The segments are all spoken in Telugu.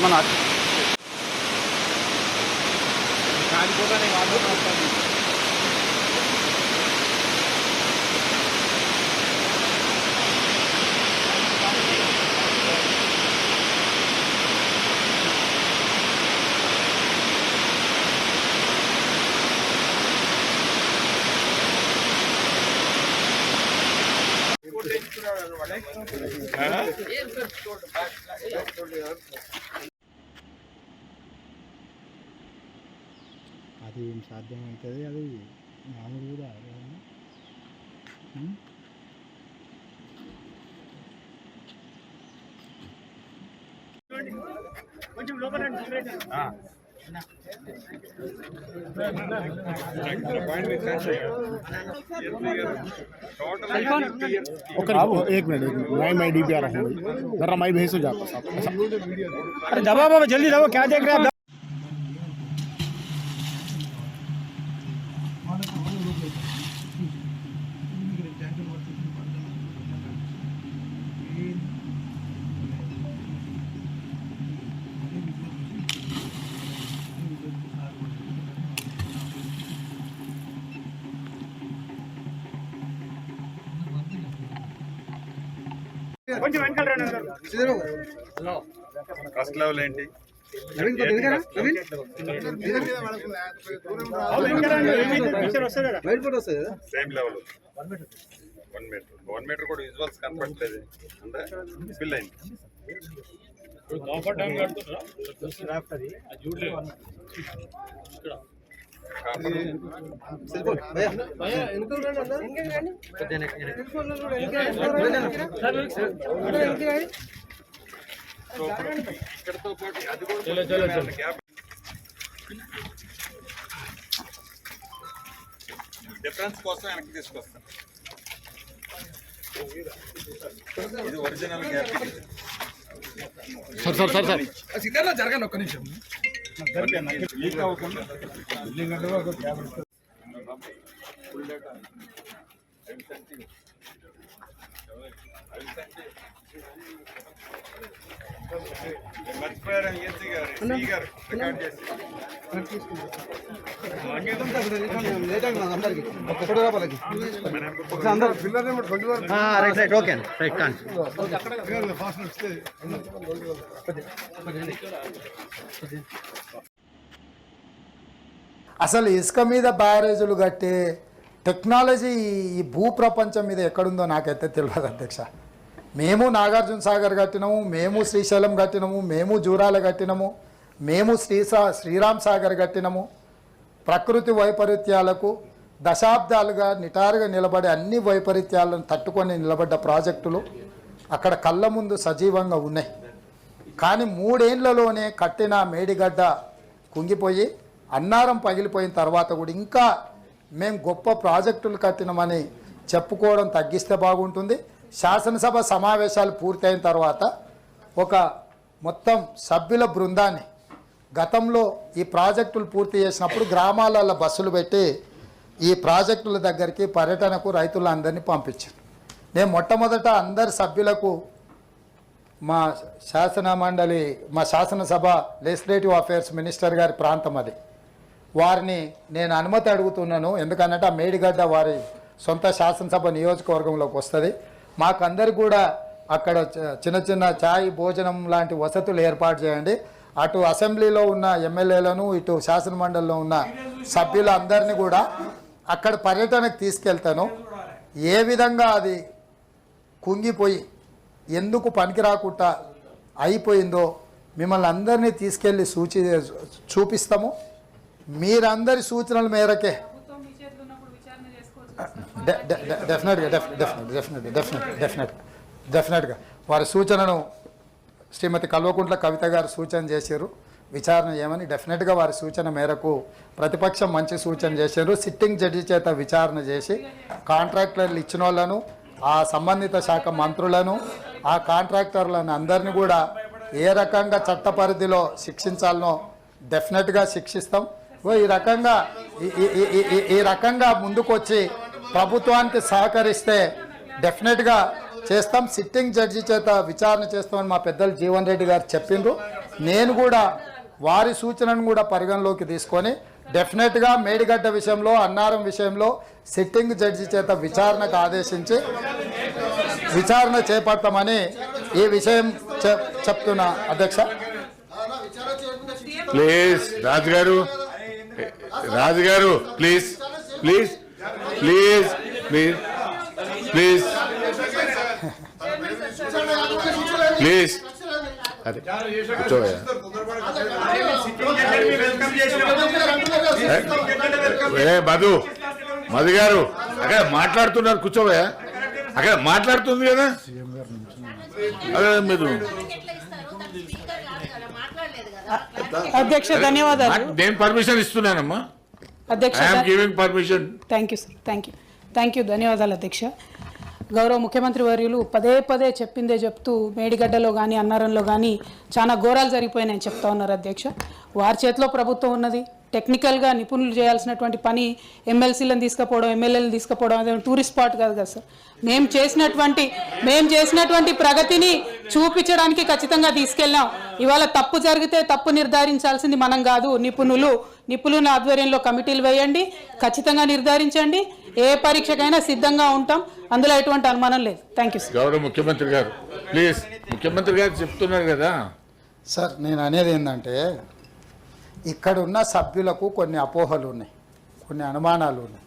మన అది ఏం సాధ్యమవుతుంది, అది మామూలు కూడా కొంచెం లోపల एक मिनट मैं DPR हूँ, जरा मैं भेज जाता साहब। अरे दबा बाबा जल्दी दबा, क्या देख रहे हैं आप? కొంచెం వెనకాల రండి అందరూ. ఫస్ట్ లెవెల్ ఏంటి? సేమ్ లెవెల్ 1 మీటర్ కూడా విజువల్స్ కనపడలేదు అంటే ఫిల్ అయింది. ఇక్కడతో పాటు అది కూడా డిఫరెన్స్ కోసం వెనక్కి తీసుకొస్తాను. ఇది original gap. Sir sir sir sir సిద్ధంగా జరగండి ఒక్క నిమిషం. లీక్ అవ్వకుండా మర్చిపోయారు ఏసీ గారు రికార్డ్ చేసి అసలు ఇసుక మీద బ్యారేజీలు కట్టే టెక్నాలజీ ఈ భూప్రపంచం మీద ఎక్కడుందో నాకైతే తెలియదు అధ్యక్ష. మేము నాగార్జున సాగర్ కట్టినాము, మేము శ్రీశైలం కట్టినాము, మేము జూరాల కట్టినాము, మేము శ్రీరామ్ సాగర్ కట్టినాము. ప్రకృతి వైపరీత్యాలకు దశాబ్దాలుగా నిటారుగా నిలబడే అన్ని వైపరీత్యాలను తట్టుకొని నిలబడ్డ ప్రాజెక్టులు అక్కడ కళ్ళ ముందు సజీవంగా ఉన్నాయి. కానీ 3 ఏళ్లలోనే కట్టిన మేడిగడ్డ కుంగిపోయి అన్నారం పగిలిపోయిన తర్వాత కూడా ఇంకా మేము గొప్ప ప్రాజెక్టులు కట్టినామని చెప్పుకోవడం తగ్గిస్తే బాగుంటుంది. శాసనసభ సమావేశాలు పూర్తయిన తర్వాత ఒక మొత్తం సభ్యుల బృందాన్ని గతంలో ఈ ప్రాజెక్టులు పూర్తి చేసినప్పుడు గ్రామాలలో బస్సులు పెట్టి ఈ ప్రాజెక్టుల దగ్గరికి పర్యటనకు రైతులందరినీ పంపించారు. నేను మొట్టమొదట అందరి సభ్యులకు మా శాసనసభ లెజిస్లేటివ్ అఫేర్స్ మినిస్టర్ గారి ప్రాంతం అది, వారిని నేను అనుమతి అడుగుతున్నాను. ఎందుకనంటే ఆ మేడిగడ్డ వారి సొంత శాసనసభ నియోజకవర్గంలోకి వస్తుంది. మాకందరికి కూడా అక్కడ చిన్న చిన్న ఛాయ్ భోజనం లాంటి వసతులు ఏర్పాటు చేయండి. అటు అసెంబ్లీలో ఉన్న ఎమ్మెల్యేలను ఇటు శాసనమండలిలో ఉన్న సభ్యులందరినీ కూడా అక్కడ పర్యటనకు తీసుకెళ్తాను. ఏ విధంగా అది కుంగిపోయి ఎందుకు పనికి రాకుండా అయిపోయిందో మిమ్మల్ని అందరినీ తీసుకెళ్ళి చూపిస్తాము. మీరందరి సూచనల మేరకే డెఫినెట్గా వారి సూచనను శ్రీమతి కల్వకుంట్ల కవిత గారు సూచన చేశారు విచారణ చేయమని. డెఫినెట్గా వారి సూచన మేరకు ప్రతిపక్షం మంచి సూచన చేశారు. సిట్టింగ్ జడ్జి చేత విచారణ చేసి కాంట్రాక్టర్లు ఇచ్చిన వాళ్ళను, ఆ సంబంధిత శాఖ మంత్రులను, ఆ కాంట్రాక్టర్లను అందరినీ కూడా ఏ రకంగా చట్ట పరిధిలో శిక్షించాలనో డెఫినెట్గా శిక్షిస్తాం. ఈ రకంగా ముందుకొచ్చి ప్రభుత్వానికి సహకరిస్తే డెఫినెట్గా చేస్తాం. సిట్టింగ్ జడ్జి చేత విచారణ చేస్తామని మా పెద్దలు జీవన్ రెడ్డి గారు చెప్పిండ్రు. నేను కూడా వారి సూచనను కూడా పరిగణలోకి తీసుకొని డెఫినెట్గా మేడిగడ్డ విషయంలో అన్నారం విషయంలో సిట్టింగ్ జడ్జి చేత విచారణకు ఆదేశించి విచారణ చేపడతామని ఈ విషయం చెప్తున్నా అధ్యక్ష. ప్లీజ్ రాజుగారు, రాజుగారు please please please please please please అదే కూర్చోవయ్యా. మధు మధు గారు అక్కడ మాట్లాడుతున్నారు, కూర్చోవయ్యా. అక్కడ మాట్లాడుతుంది కదా, అదే మీరు అధ్యక్ష ధన్యవాదాలు. నేను పర్మిషన్ ఇస్తున్నానమ్మా. అధ్యక్ష permission. Thank you sir, thank you ధన్యవాదాలు అధ్యక్ష. గౌరవ ముఖ్యమంత్రి వర్యులు పదే పదే చెప్పిందే చెప్తూ మేడిగడ్డలో కానీ అన్నారంలో కానీ చాలా ఘోరాలు జరిగిపోయినాయని చెప్తా ఉన్నారు అధ్యక్ష. వారి చేతిలో ప్రభుత్వం ఉన్నది. టెక్నికల్గా నిపుణులు చేయాల్సినటువంటి పని ఎమ్మెల్సీలను తీసుకుపోవడం, ఎమ్మెల్యేలను తీసుకుపోవడం అదే టూరిస్ట్ స్పాట్ కాదు కదా సార్. మేము చేసినటువంటి ప్రగతిని చూపించడానికి ఖచ్చితంగా తీసుకెళ్ళాం. ఇవాళ తప్పు జరిగితే తప్పు నిర్ధారించాల్సింది మనం కాదు, నిపుణుల ఆధ్వర్యంలో కమిటీలు వేయండి, ఖచ్చితంగా నిర్ధారించండి. ఏ పరీక్షకైనా సిద్ధంగా ఉంటాం, అందులో ఎటువంటి అనుమానం లేదు. Thank you sir. గౌరవ ముఖ్యమంత్రి గారు ప్లీజ్, ముఖ్యమంత్రి గారు చెప్తున్నారు కదా సార్. నేను అనేది ఏంటంటే ఇక్కడ ఉన్న సభ్యులకు కొన్ని అపోహలు ఉన్నాయి, కొన్ని అనుమానాలు ఉన్నాయి.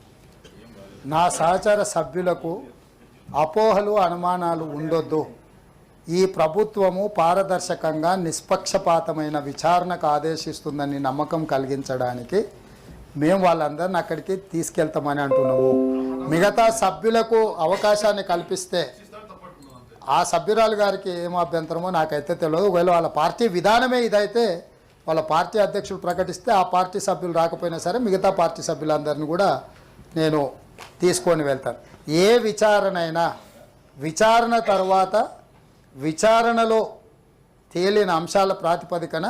నా సహచర సభ్యులకు అపోహలు అనుమానాలు ఉండొద్దు. ఈ ప్రభుత్వము పారదర్శకంగా నిష్పక్షపాతమైన విచారణకు ఆదేశిస్తుందని నమ్మకం కలిగించడానికి మేము వాళ్ళందరిని అక్కడికి తీసుకెళ్తామని అంటున్నాము. మిగతా సభ్యులకు అవకాశాన్ని కల్పిస్తే ఆ సభ్యురాలు గారికి ఏం అభ్యంతరమో నాకైతే తెలియదు. ఒకవేళ వాళ్ళ పార్టీ విధానమే ఇదైతే వాళ్ళ పార్టీ అధ్యక్షులు ప్రకటిస్తే ఆ పార్టీ సభ్యులు రాకపోయినా సరే మిగతా పార్టీ సభ్యులందరినీ కూడా నేను తీసుకొని వెళ్తాను. ఏ విచారణ అయినా విచారణ తర్వాత విచారణలో తేలిన అంశాల ప్రాతిపదికన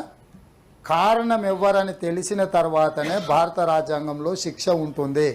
కారణం ఎవ్వరని తెలిసిన తర్వాతనే భారత రాజ్యాంగంలో శిక్ష ఉంటుంది.